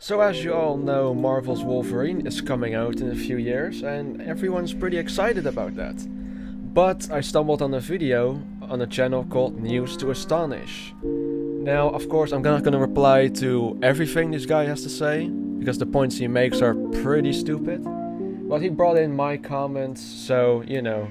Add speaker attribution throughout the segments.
Speaker 1: So as you all know, Marvel's Wolverine is coming out in a few years and everyone's pretty excited about that. But I stumbled on a video on a channel called News to Astonish. Now, of course, I'm not gonna reply to everything this guy has to say, because the points he makes are pretty stupid. But he brought in my comments, so, you know,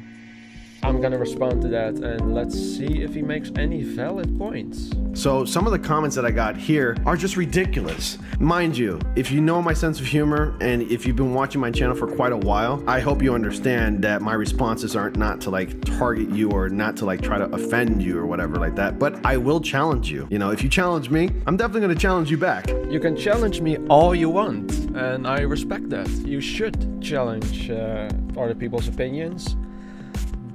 Speaker 1: I'm gonna respond to that and let's see if he makes any valid points.
Speaker 2: So some of the comments that I got here are just ridiculous. Mind you, if you know my sense of humor and if you've been watching my channel for quite a while, I hope you understand that my responses aren't not to like target you or not to like try to offend you or whatever like that, but I will challenge you. You know, if you challenge me, I'm definitely gonna challenge you back.
Speaker 1: You can challenge me all you want and I respect that. You should challenge other people's opinions,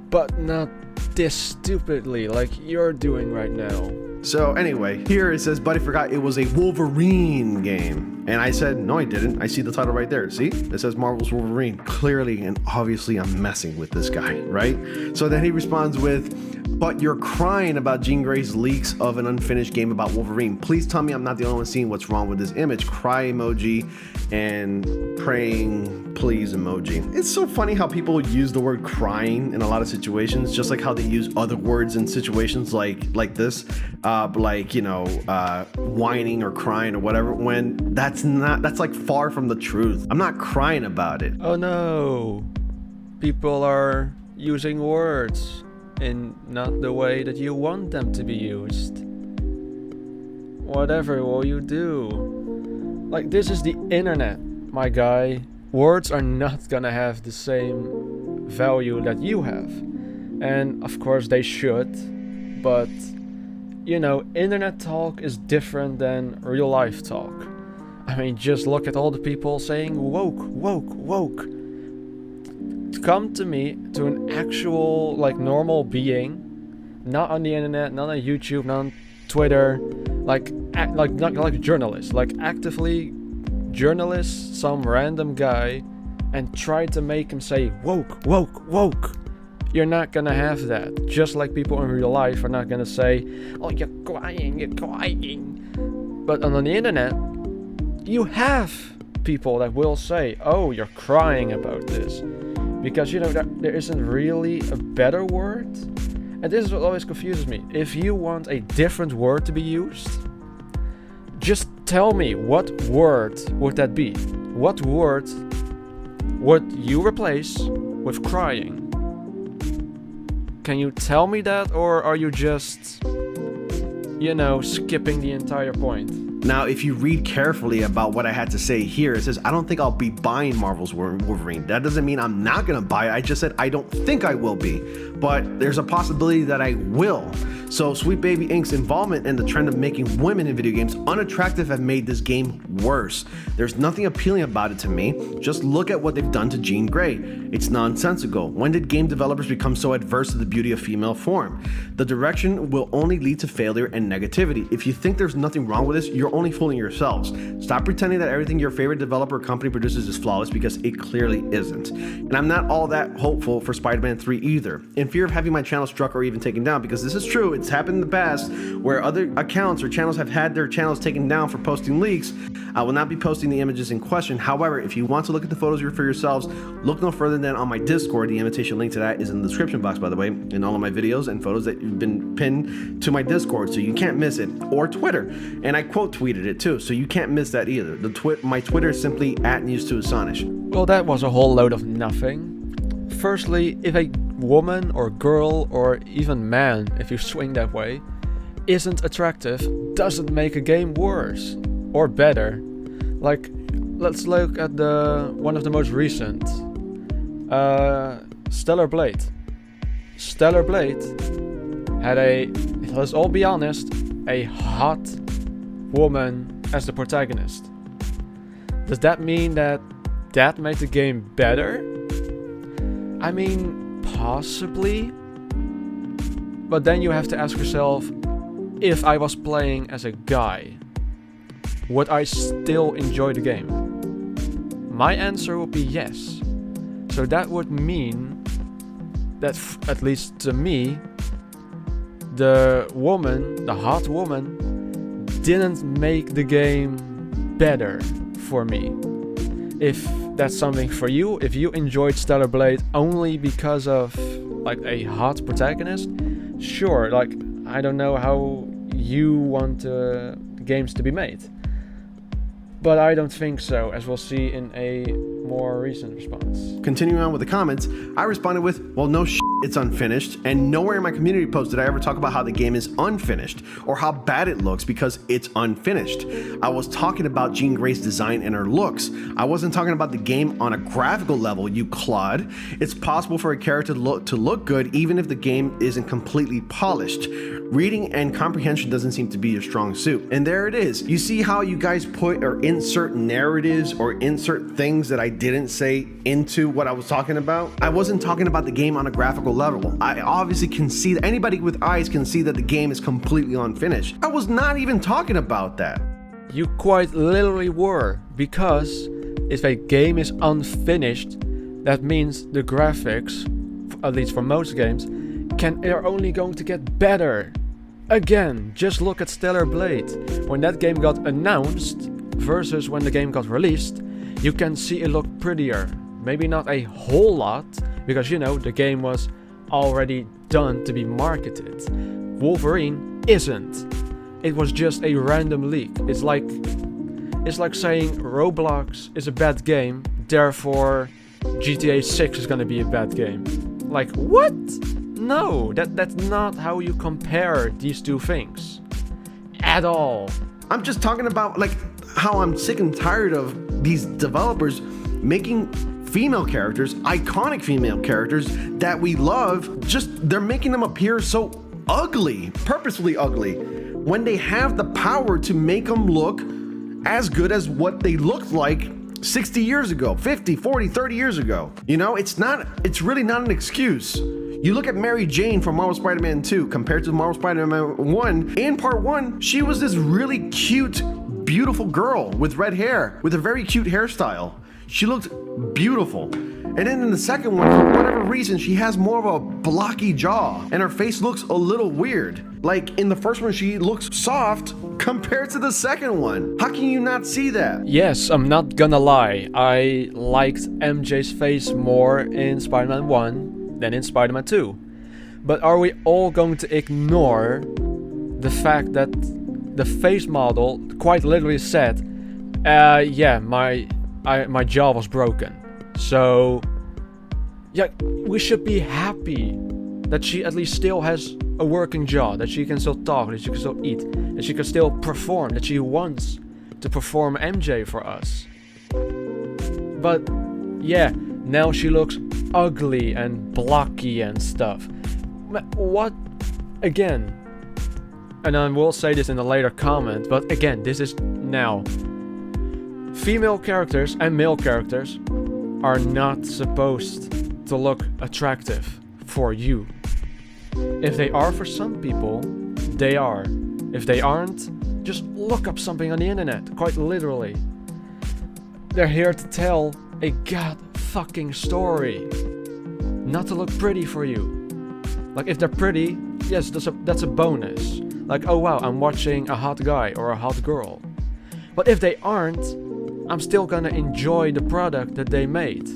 Speaker 1: but not this stupidly like you're doing right now.
Speaker 2: So anyway, here it says, Buddy forgot it was a Wolverine game. And I said, no, I didn't. I see the title right there. See? It says Marvel's Wolverine. Clearly and obviously I'm messing with this guy, right? So then he responds with, but you're crying about Jean Grey's leaks of an unfinished game about Wolverine. Please tell me I'm not the only one seeing what's wrong with this image. Cry emoji and praying please emoji. It's so funny how people use the word crying in a lot of situations, just like how they use other words in situations like this, like, you know, whining or crying or whatever, when that's like far from the truth. I'm not crying about it.
Speaker 1: Oh no, people are using words in not the way that you want them to be used. Whatever will you do? Like, this is the internet, my guy. Words are not gonna have the same value that you have. And of course they should, but you know, internet talk is different than real life talk. I mean, just look at all the people saying woke, woke, woke. Come to me, to an actual, like, normal being, not on the internet, not on YouTube, not on Twitter, like a journalist, like actively journalist, some random guy, and try to make him say woke, woke, woke. You're not gonna have that. Just like people in real life are not gonna say, oh, you're crying, you're crying. But on the internet, you have people that will say, oh, you're crying about this. Because, you know, there isn't really a better word. And this is what always confuses me. If you want a different word to be used, just tell me, what word would that be? What word would you replace with crying? Can you tell me that, or are you just, you know, skipping the entire point?
Speaker 2: Now, if you read carefully about what I had to say here, it says, I don't think I'll be buying Marvel's Wolverine. That doesn't mean I'm not gonna buy it. I just said I don't think I will be, but there's a possibility that I will. So Sweet Baby Inc.'s involvement in the trend of making women in video games unattractive have made this game worse. There's nothing appealing about it to me. Just look at what they've done to Jean Grey. It's nonsensical. When did game developers become so adverse to the beauty of female form? The direction will only lead to failure and negativity. If you think there's nothing wrong with this, you're only fooling yourselves. Stop pretending that everything your favorite developer or company produces is flawless, because it clearly isn't. And I'm not all that hopeful for Spider-Man 3 either, in fear of having my channel struck or even taken down, because this is true. It's happened in the past where other accounts or channels have had their channels taken down for posting leaks. I will not be posting the images in question. However, if you want to look at the photos for yourselves, look no further than on my Discord. The invitation link to that is in the description box, by the way, in all of my videos and photos that have been pinned to my Discord, so you can't miss it. Or Twitter, and I quote tweeted it too, so you can't miss that either. My Twitter is simply @News2Astonish.
Speaker 1: Well, that was a whole load of nothing. Firstly, if a woman or girl or even man, if you swing that way, isn't attractive, doesn't make a game worse or better. Like, let's look at one of the most recent, Stellar Blade. Stellar Blade had let's all be honest, a hot woman as the protagonist. Does that mean that made the game better? I mean, possibly. But then you have to ask yourself, if I was playing as a guy, would I still enjoy the game? My answer would be yes. So that would mean that, at least to me, the woman, the hot woman, didn't make the game better for me. If that's something for you, if you enjoyed Stellar Blade only because of like a hot protagonist, sure, like I don't know how you want games to be made. But I don't think so, as we'll see in a more recent response.
Speaker 2: Continuing on with the comments, I responded with, well, no shit, it's unfinished, and nowhere in my community post did I ever talk about how the game is unfinished or how bad it looks because it's unfinished. I was talking about Jean Grey's design and her looks. I wasn't talking about the game on a graphical level, you clod. It's possible for a character to look good even if the game isn't completely polished. Reading and comprehension doesn't seem to be your strong suit. And there it is. You see how you guys put or insert narratives or insert things that I didn't say into what I was talking about? I wasn't talking about the game on a graphical level. I obviously can see that anybody with eyes can see that the game is completely unfinished. I was not even talking about that.
Speaker 1: You quite literally were, because if a game is unfinished, that means the graphics, at least for most games, are only going to get better. Again, just look at Stellar Blade. When that game got announced versus when the game got released, you can see it looked prettier. Maybe not a whole lot, because you know, the game was already done to be marketed. Wolverine isn't. It was just a random leak. It's like saying Roblox is a bad game, therefore GTA 6 is gonna be a bad game. Like, what? No, that's not how you compare these two things. At all.
Speaker 2: I'm just talking about like how I'm sick and tired of these developers making female characters, iconic female characters that we love, they're making them appear so ugly, purposefully ugly, when they have the power to make them look as good as what they looked like 60 years ago, 50, 40, 30 years ago. You know, it's really not an excuse. You look at Mary Jane from Marvel Spider-Man 2 compared to Marvel Spider-Man 1. In part 1, she was this really cute, beautiful girl with red hair, with a very cute hairstyle. She looked beautiful. And then in the second one, for whatever reason, she has more of a blocky jaw, and her face looks a little weird. Like in the first one, she looks soft compared to the second one. How can you not see that?
Speaker 1: Yes, I'm not gonna lie. I liked MJ's face more in Spider-Man 1 than in Spider-Man 2. But are we all going to ignore the fact that the face model quite literally said, yeah, my jaw was broken. So, yeah, we should be happy that she at least still has a working jaw, that she can still talk, that she can still eat, that she can still perform, that she wants to perform MJ for us. But, yeah, now she looks ugly and blocky and stuff. What? Again, and I will say this in a later comment, but again, this is now. Female characters and male characters are not supposed to look attractive for you. If they are for some people, they are. If they aren't, just look up something on the internet, quite literally. They're here to tell a god fucking story, not to look pretty for you. Like if they're pretty, yes, that's a bonus. Like, oh wow, I'm watching a hot guy or a hot girl. But if they aren't, I'm still gonna enjoy the product that they made.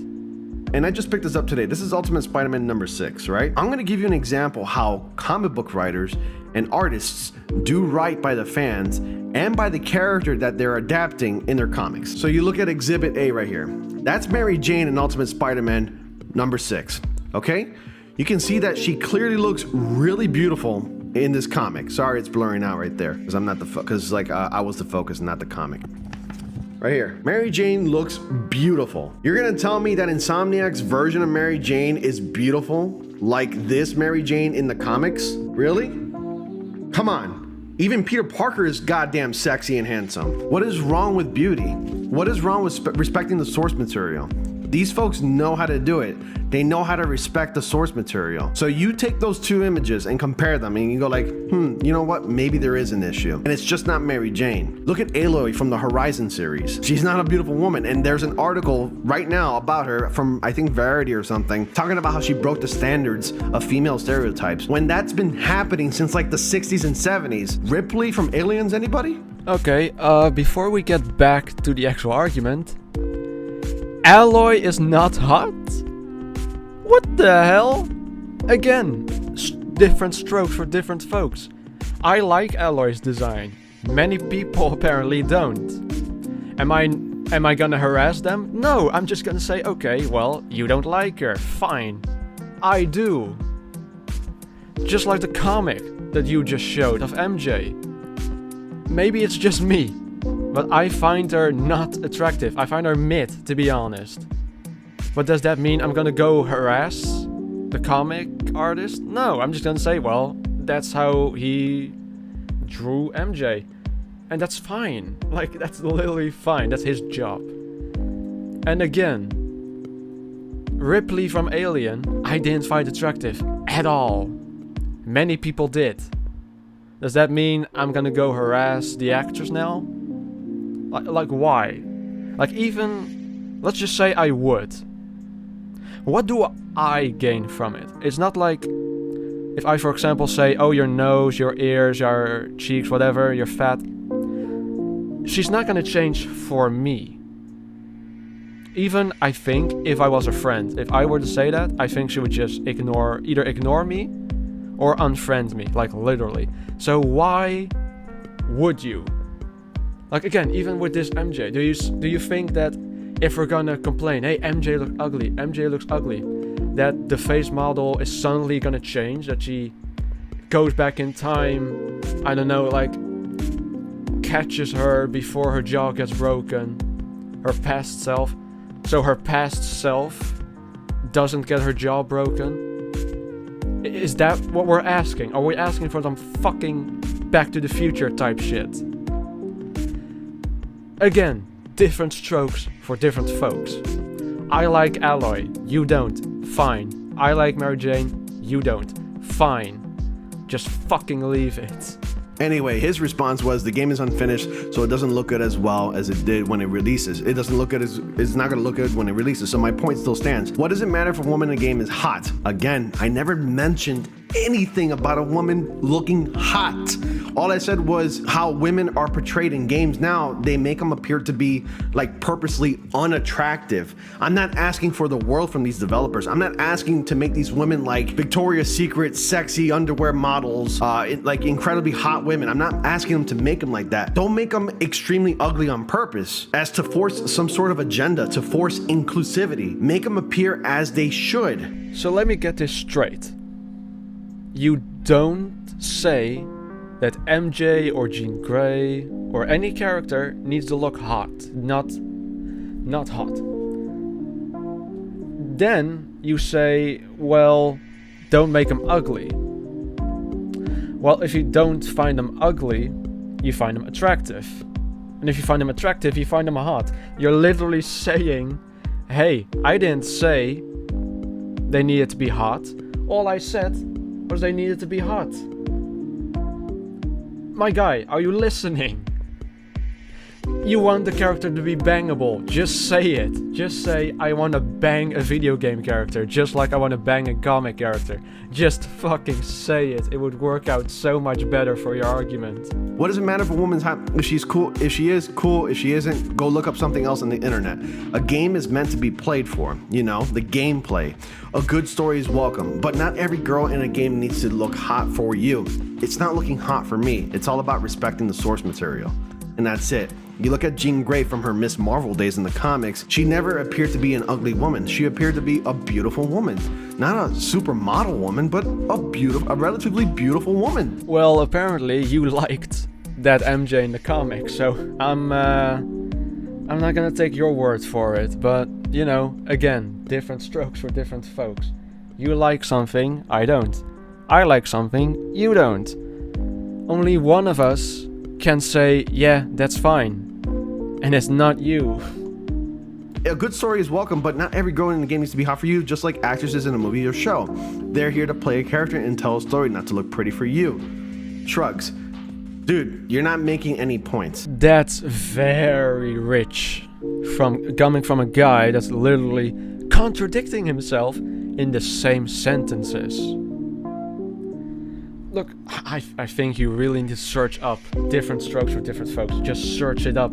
Speaker 2: And I just picked this up today. This is Ultimate Spider-Man number 6, right? I'm gonna give you an example how comic book writers and artists do right by the fans and by the character that they're adapting in their comics. So you look at Exhibit A right here. That's Mary Jane in Ultimate Spider-Man number 6, okay? You can see that she clearly looks really beautiful in this comic. Sorry, it's blurring out right there because I'm not I was the focus, not the comic. Right here, Mary Jane looks beautiful. You're gonna tell me that Insomniac's version of Mary Jane is beautiful like this Mary Jane in the comics? Really? Come on. Even Peter Parker is goddamn sexy and handsome. What is wrong with beauty? What is wrong with respecting the source material? These folks know how to do it. They know how to respect the source material. So you take those two images and compare them and you go like, you know what? Maybe there is an issue. And it's just not Mary Jane. Look at Aloy from the Horizon series. She's not a beautiful woman. And there's an article right now about her from, I think, Variety or something, talking about how she broke the standards of female stereotypes when that's been happening since like the 60s and 70s. Ripley from Aliens, anybody?
Speaker 1: Okay, before we get back to the actual argument, Aloy is not hot? What the hell? Again, different strokes for different folks. I like Aloy's design. Many people apparently don't. Am I gonna harass them? No, I'm just gonna say, okay, well, you don't like her. Fine. I do. Just like the comic that you just showed of MJ. Maybe it's just me, but I find her not attractive. I find her mid, to be honest. But does that mean I'm gonna go harass the comic artist? No, I'm just gonna say, well, that's how he drew MJ. And that's fine. Like, that's literally fine. That's his job. And again, Ripley from Alien, I didn't find attractive at all. Many people did. Does that mean I'm gonna go harass the actress now? Like why? Like, even, let's just say I would. What do I gain from it? It's not like, if I, for example, say, oh, your nose, your ears, your cheeks, whatever, you're fat. She's not gonna change for me. Even, I think, if I was a friend, if I were to say that, I think she would just either ignore me or unfriend me, like literally. So why would you? Like, again, even with this MJ, do you think that if we're gonna complain, hey, MJ looks ugly, that the face model is suddenly gonna change, that she goes back in time, I don't know, like catches her before her jaw gets broken, her past self, so her past self doesn't get her jaw broken? Is that what we're asking? Are we asking for some fucking Back to the Future type shit? Again, different strokes for different folks. I like Aloy, you don't. Fine. I like Mary Jane, you don't. Fine. Just fucking leave it.
Speaker 2: Anyway, his response was the game is unfinished, so it doesn't look good as well as it did when it releases. It doesn't look good it's not gonna look good when it releases. So my point still stands. What does it matter if a woman in a game is hot? Again, I never mentioned anything about a woman looking hot. All I said was how women are portrayed in games now. They make them appear to be like purposely unattractive. I'm not asking for the world from these developers. I'm not asking to make these women like Victoria's Secret sexy underwear models, like incredibly hot women. I'm not asking them to make them like that. Don't make them extremely ugly on purpose as to force some sort of agenda, to force inclusivity. Make them appear as they should.
Speaker 1: So let me get this straight. You don't say that MJ or Jean Grey or any character needs to look hot, not hot. Then you say, well, don't make them ugly. Well, if you don't find them ugly, you find them attractive. And if you find them attractive, you find them hot. You're literally saying, hey, I didn't say they needed to be hot. All I said was they needed to be hot. My guy, are you listening? You want the character to be bangable. Just say it. Just say, I want to bang a video game character, just like I want to bang a comic character. Just fucking say it. It would work out so much better for your argument.
Speaker 2: What does it matter if a woman's hot? If she's cool, if she is cool, if she isn't, go look up something else on the internet. A game is meant to be played for, you know, the gameplay. A good story is welcome, but not every girl in a game needs to look hot for you. It's not looking hot for me. It's all about respecting the source material. And that's it. You look at Jean Grey from her Miss Marvel days in the comics, she never appeared to be an ugly woman. She appeared to be a beautiful woman. Not a supermodel woman, but a relatively beautiful woman.
Speaker 1: Well, apparently you liked that MJ in the comics, so I'm not gonna take your word for it, but, you know, again, different strokes for different folks. You like something, I don't. I like something, you don't. Only one of us can say, yeah, that's fine. And it's not you.
Speaker 2: A good story is welcome, but not every girl in the game needs to be hot for you, just like actresses in a movie or show. They're here to play a character and tell a story, not to look pretty for you. Shrugs. Dude, you're not making any points.
Speaker 1: That's very rich. Coming from a guy that's literally contradicting himself in the same sentences. look, I think you really need to search up different strokes for different folks. Just search it up.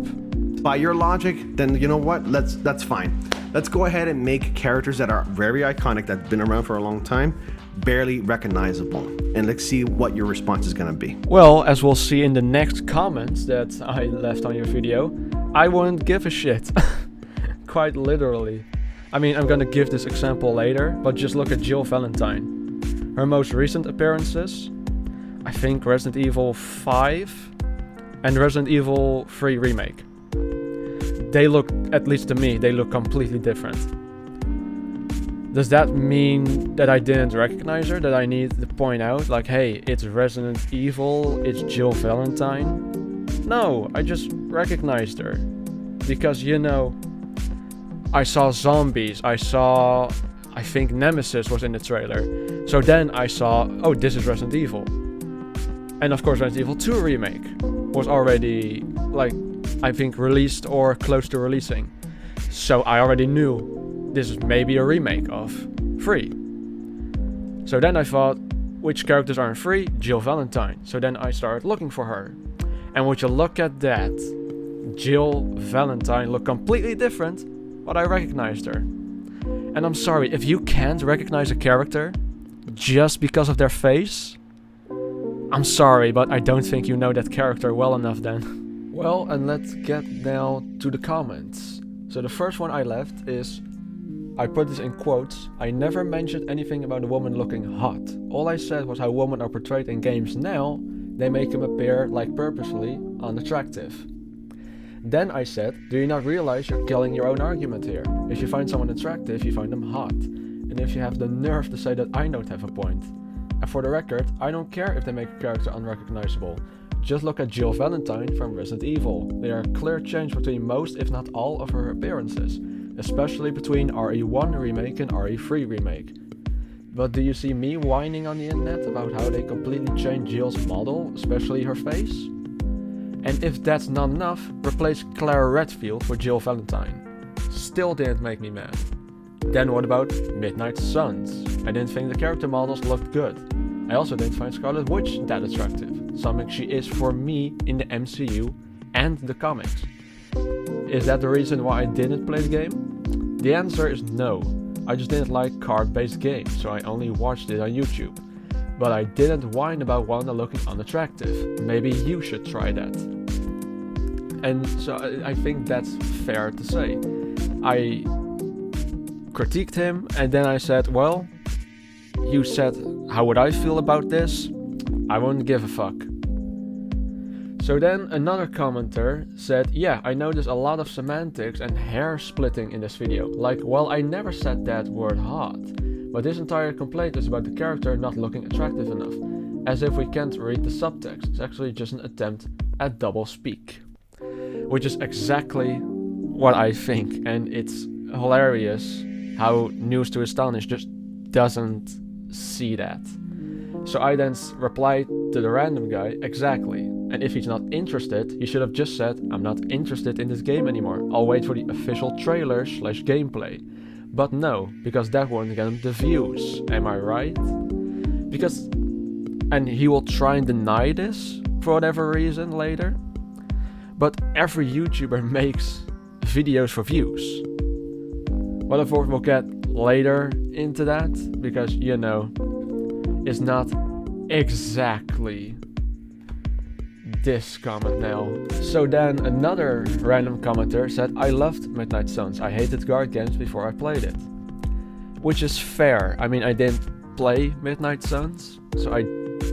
Speaker 2: By your logic, then you know what? That's fine. Let's go ahead and make characters that are very iconic, that've been around for a long time, barely recognizable. And let's see what your response is going to be.
Speaker 1: Well, as we'll see in the next comments that I left on your video, I wouldn't give a shit. Quite literally. I mean, I'm gonna give this example later, but just look at Jill Valentine. Her most recent appearances, I think Resident Evil 5 and Resident Evil 3 Remake. They look, at least to me, they look completely different. Does that mean that I didn't recognize her? That I need to point out, like, hey, it's Resident Evil, it's Jill Valentine? No, I just recognized her. Because, you know, I saw zombies, I think Nemesis was in the trailer. So then I saw, oh, this is Resident Evil. And of course Resident Evil 2 Remake was already, like, I think released or close to releasing. So I already knew this is maybe a remake of 3. So then I thought, which characters are in 3? Jill Valentine. So then I started looking for her. And would you look at that? Jill Valentine looked completely different, but I recognized her. And I'm sorry, if you can't recognize a character just because of their face, I'm sorry, but I don't think you know that character well enough then. Well, and let's get now to the comments. So the first one I left is, I put this in quotes, I never mentioned anything about a woman looking hot. All I said was how women are portrayed in games now, they make them appear like purposely unattractive. Then I said, do you not realize you're killing your own argument here? If you find someone attractive, you find them hot. And if you have the nerve to say that I don't have a point. And for the record, I don't care if they make a character unrecognizable. Just look at Jill Valentine from Resident Evil. There are a clear change between most, if not all, of her appearances. Especially between RE1 Remake and RE3 Remake. But do you see me whining on the internet about how they completely changed Jill's model, especially her face? And if that's not enough, replace Claire Redfield for Jill Valentine. Still didn't make me mad. Then what about Midnight Suns? I didn't think the character models looked good. I also didn't find Scarlet Witch that attractive, something she is for me in the MCU and the comics. Is that the reason why I didn't play the game? The answer is no. I just didn't like card-based games, so I only watched it on YouTube. But I didn't whine about Wanda looking unattractive. Maybe you should try that. And so I think that's fair to say. I critiqued him and then I said, well, you said, how would I feel about this? I wouldn't give a fuck. So then another commenter said, yeah, I noticed a lot of semantics and hair splitting in this video. Like, well, I never said that word hot. But this entire complaint is about the character not looking attractive enough. As if we can't read the subtext. It's actually just an attempt at double speak. Which is exactly what I think. And it's hilarious how News to Astonish just doesn't see that. So I then replied to the random guy, exactly. And if he's not interested, he should have just said, I'm not interested in this game anymore. I'll wait for the official trailer/gameplay. But no, because that won't get him the views. Am I right? Because, and he will try and deny this for whatever reason later. But every YouTuber makes videos for views. Well, of course, we'll get later into that, because, you know, it's not exactly this comment now. So then another random commenter said, I loved Midnight Suns. I hated guard games before I played it. Which is fair. I mean, I didn't play Midnight Suns, so I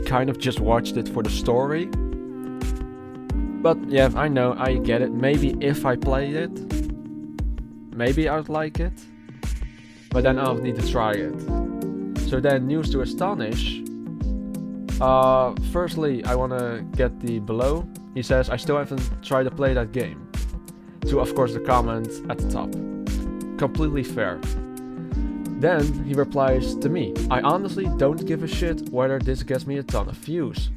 Speaker 1: kind of just watched it for the story. But yeah, I know, I get it. Maybe if I played it, maybe I'd like it. But then I'll need to try it. So then, News to Astonish. Firstly, I want to get the below. He says, I still haven't tried to play that game. To, of course, the comment at the top. Completely fair. Then he replies to me, I honestly don't give a shit whether this gets me a ton of views,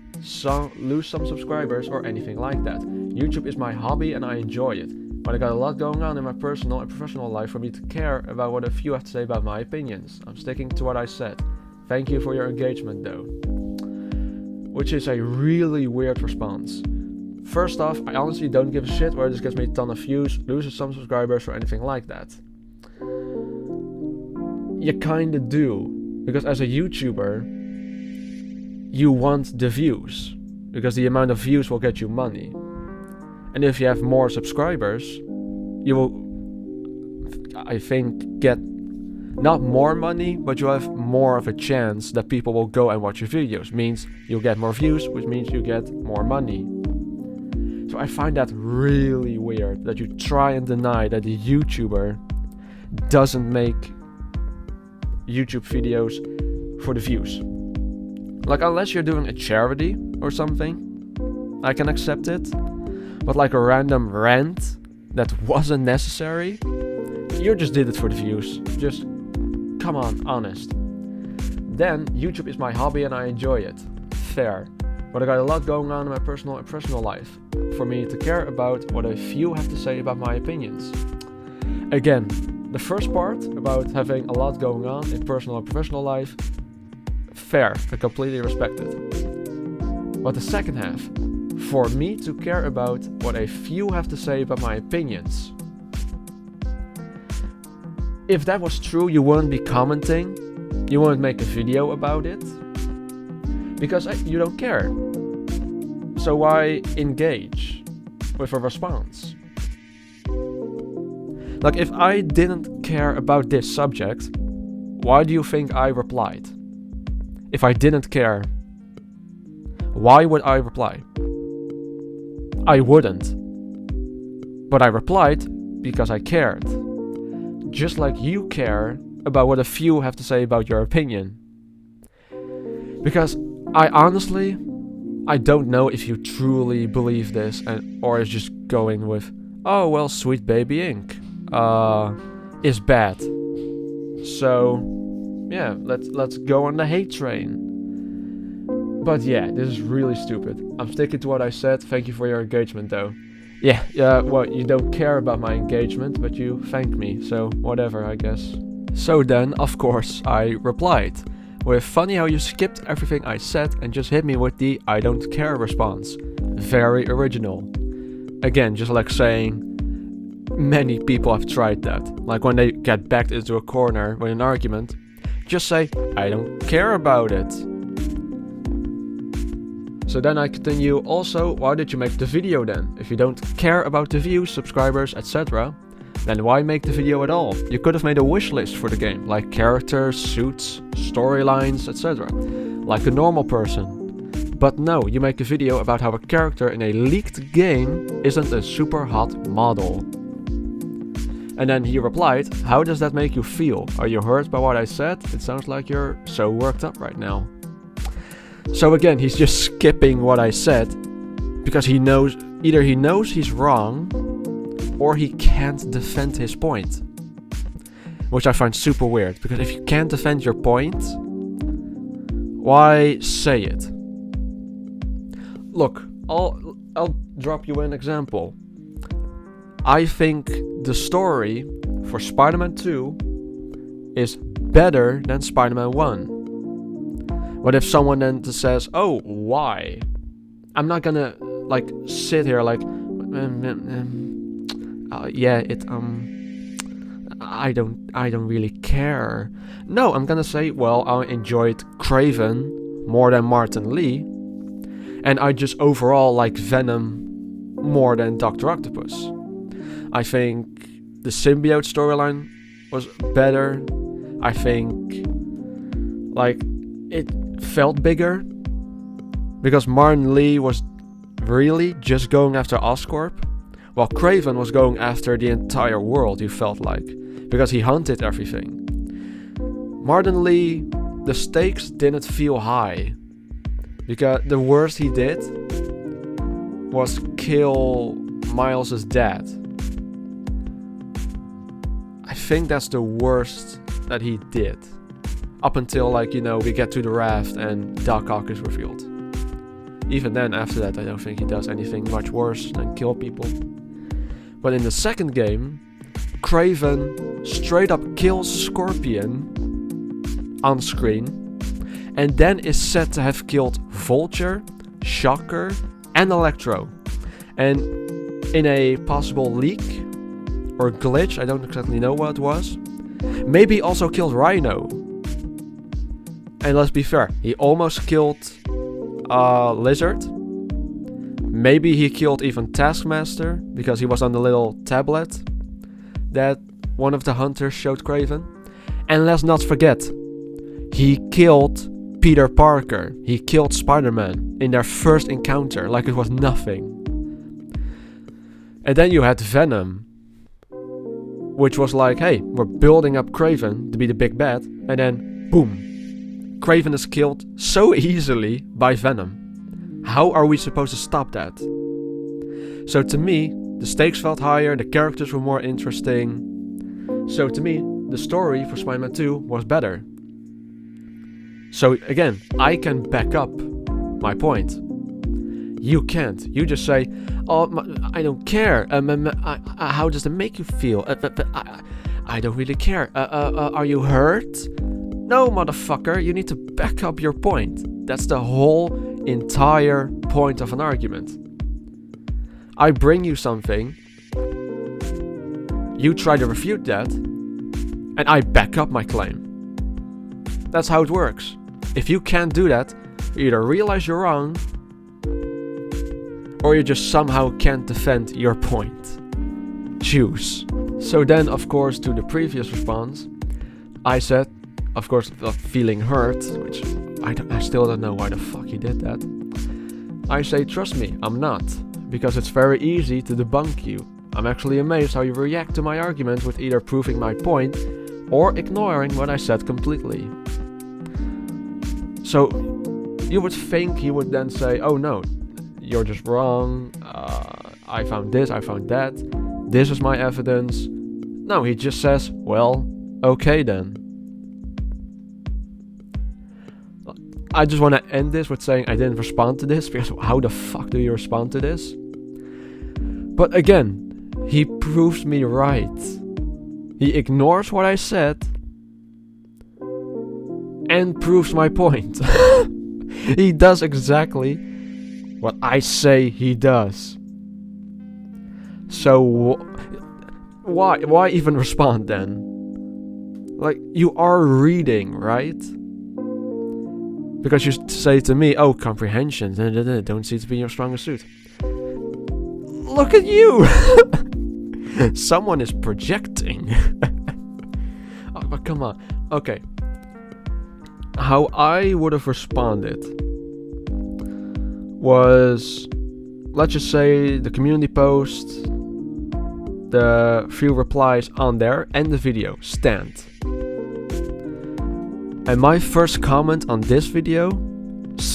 Speaker 1: lose some subscribers or anything like that. YouTube is my hobby and I enjoy it. But I got a lot going on in my personal and professional life for me to care about what a few have to say about my opinions. I'm sticking to what I said. Thank you for your engagement though. which is a really weird response. First off, I honestly don't give a shit whether this gets me a ton of views, loses some subscribers or anything like that. You kinda do, because as a YouTuber, you want the views, because the amount of views will get you money. And if you have more subscribers, you will, I think, get not more money, but you have more of a chance that people will go and watch your videos. Means you'll get more views, which means you get more money. So I find that really weird that you try and deny that a YouTuber doesn't make YouTube videos for the views. Like, unless you're doing a charity or something, I can accept it. But like a random rant that wasn't necessary, you just did it for the views. Just, come on, honest. Then, YouTube is my hobby and I enjoy it. Fair. But I got a lot going on in my personal and professional life for me to care about what a few have to say about my opinions. Again, the first part about having a lot going on in personal and professional life, fair, I completely respect it. But the second half, for me to care about what a few have to say about my opinions. If that was true, you wouldn't be commenting, you wouldn't make a video about it, because you don't care. So why engage with a response? Like, if I didn't care about this subject, why do you think I replied? If I didn't care, why would I reply? I wouldn't. But I replied because I cared. Just like you care about what a few have to say about your opinion. Because I honestly, I don't know if you truly believe this or is just going with, oh well, Sweet Baby Ink is bad. So yeah, let's go on the hate train. But yeah, this is really stupid. I'm sticking to what I said. Thank you for your engagement though. Yeah, well, you don't care about my engagement, but you thanked me, so whatever, I guess. So then, of course, I replied with, funny how you skipped everything I said and just hit me with the I don't care response. Very original. Again, just like saying, many people have tried that. Like when they get backed into a corner with an argument, just say, I don't care about it. So then I continue, also, why did you make the video then? If you don't care about the views, subscribers, etc., then why make the video at all? You could have made a wish list for the game, like characters, suits, storylines, etc., like a normal person. But no, you make a video about how a character in a leaked game isn't a super hot model. And then he replied, how does that make you feel? Are you hurt by what I said? It sounds like you're so worked up right now. So again, he's just skipping what I said because he knows, either he knows he's wrong or he can't defend his point. Which I find super weird, because if you can't defend your point, why say it? Look, I'll drop you an example. I think the story for Spider-Man 2 is better than Spider-Man 1. But if someone then says, oh, why? I'm not gonna like sit here like, I don't really care. No, I'm gonna say, well, I enjoyed Craven more than Martin Lee, and I just overall like Venom more than Dr. Octopus. I think the symbiote storyline was better. I think like it felt bigger because Martin Lee was really just going after Oscorp, while Craven was going after the entire world, you felt like, because he hunted everything. Martin Lee, the stakes didn't feel high, because the worst he did was kill Miles' dad. I think that's the worst that he did. Up until, like, you know, we get to the raft and Doc Ock is revealed. Even then, after that, I don't think he does anything much worse than kill people. But in the second game, Craven straight up kills Scorpion on screen and then is said to have killed Vulture, Shocker, and Electro. And in a possible leak or glitch, I don't exactly know what it was, maybe also killed Rhino. And let's be fair, he almost killed Lizard. Maybe he killed even Taskmaster, because he was on the little tablet that one of the hunters showed Kraven. And let's not forget, he killed Peter Parker. He killed Spider-Man in their first encounter, like it was nothing. And then you had Venom, which was like, hey, we're building up Kraven to be the big bad, and then boom, Kraven is killed so easily by Venom. How are we supposed to stop that? So to me, the stakes felt higher, the characters were more interesting. So to me, the story for Spider-Man 2 was better. So again, I can back up my point. You can't. You just say, oh, I don't care. How does it make you feel? I don't really care. Are you hurt? No, motherfucker, you need to back up your point. That's the whole entire point of an argument. I bring you something, you try to refute that, and I back up my claim. That's how it works. If you can't do that, you either realize you're wrong, or you just somehow can't defend your point. Choose. So then, of course, to the previous response, I said, of course, feeling hurt, which I still don't know why the fuck he did that. I say, trust me, I'm not, because it's very easy to debunk you. I'm actually amazed how you react to my argument with either proving my point or ignoring what I said completely. So you would think he would then say, oh no, you're just wrong, I found this, I found that, this is my evidence. No, he just says, well, okay then. I just want to end this with saying I didn't respond to this, because how the fuck do you respond to this? But again, he proves me right. He ignores what I said and proves my point. He does exactly what I say he does. So why even respond then? Like, you are reading, right? Because you say to me, oh, comprehension, don't seem to be your strongest suit. Look at you! Someone is projecting. Oh, but come on. Okay. How I would have responded was, let's just say the community post, the few replies on there, and the video stand. And my first comment on this video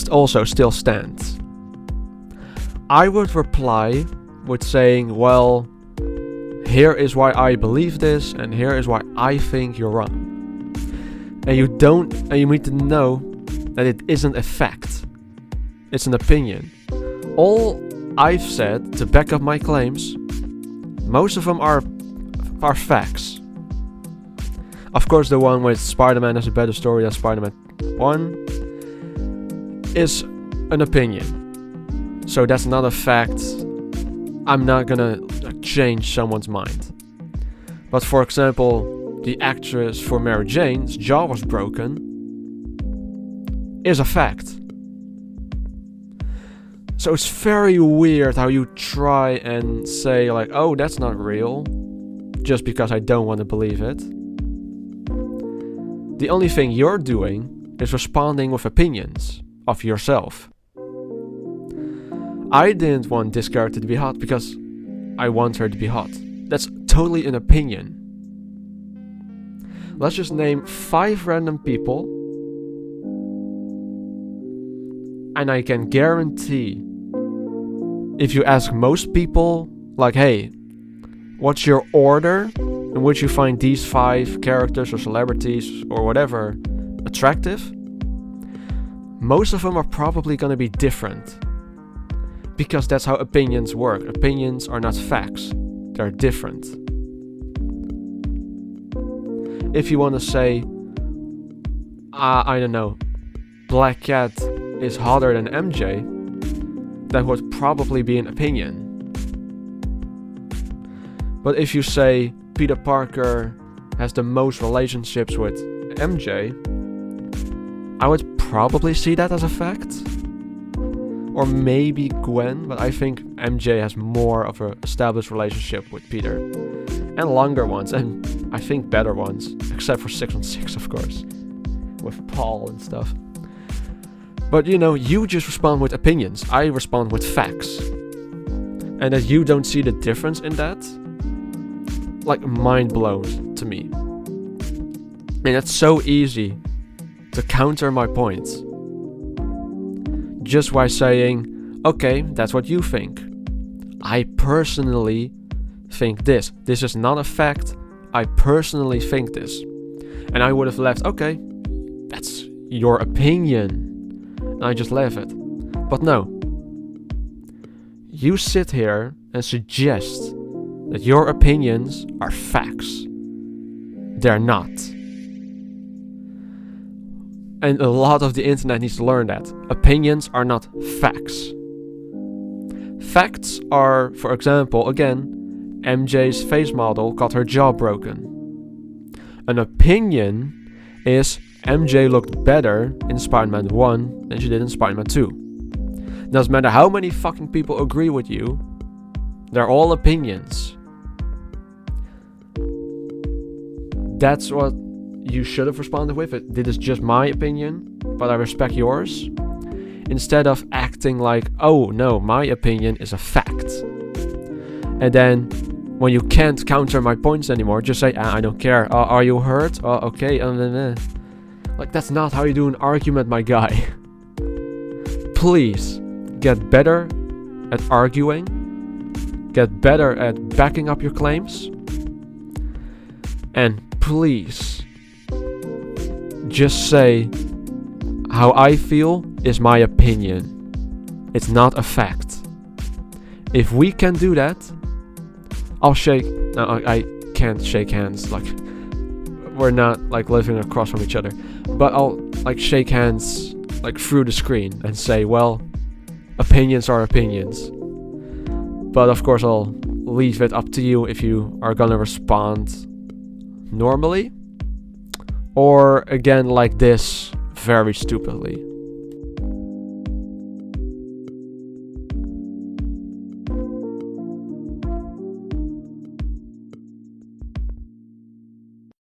Speaker 1: also still stands. I would reply with saying, well, here is why I believe this, and here is why I think you're wrong. And you need to know that it isn't a fact. It's an opinion. All I've said to back up my claims, most of them are facts. Of course, the one with Spider-Man has a better story than Spider-Man 1 is an opinion. So that's not a fact. I'm not gonna change someone's mind. But for example, the actress for Mary Jane's jaw was broken is a fact. So it's very weird how you try and say like, oh, that's not real, just because I don't want to believe it. The only thing you're doing is responding with opinions of yourself. I didn't want this character to be hot because I want her to be hot. That's totally an opinion. Let's just name 5 random people, and I can guarantee if you ask most people, like, hey, what's your order in which you find these 5 characters or celebrities or whatever attractive? Most of them are probably going to be different. Because that's how opinions work. Opinions are not facts. They're different. If you want to say, I don't know, Black Cat is hotter than MJ, that would probably be an opinion. But if you say Peter Parker has the most relationships with MJ, I would probably see that as a fact. Or maybe Gwen, but I think MJ has more of an established relationship with Peter. And longer ones, and I think better ones. Except for 616, of course. With Paul and stuff. But you just respond with opinions. I respond with facts. And that you don't see the difference in that, like, mind blown to me. And it's so easy to counter my points. Just by saying, okay, that's what you think. I personally think this. This is not a fact. I personally think this. And I would have left, okay, that's your opinion. And I just left it. But no. You sit here and suggest that your opinions are facts. They're not. And a lot of the internet needs to learn that. Opinions are not facts. Facts are, for example, again, MJ's face model got her jaw broken. An opinion is MJ looked better in Spider-Man 1 than she did in Spider-Man 2. Doesn't matter how many fucking people agree with you, they're all opinions. That's what you should have responded with. This is just my opinion, but I respect yours. Instead of acting like, oh no, my opinion is a fact. And then when you can't counter my points anymore, just say, I don't care. Are you hurt? Okay. Like, that's not how you do an argument, my guy. Please get better at arguing. Get better at backing up your claims. And please just say how I feel is my opinion. It's not a fact. If we can do that, I'll shake. No, I can't shake hands. Like, we're not like living across from each other. But I'll like shake hands like through the screen and say, well, opinions are opinions. But of course, I'll leave it up to you if you are gonna respond normally, or again like this, very stupidly.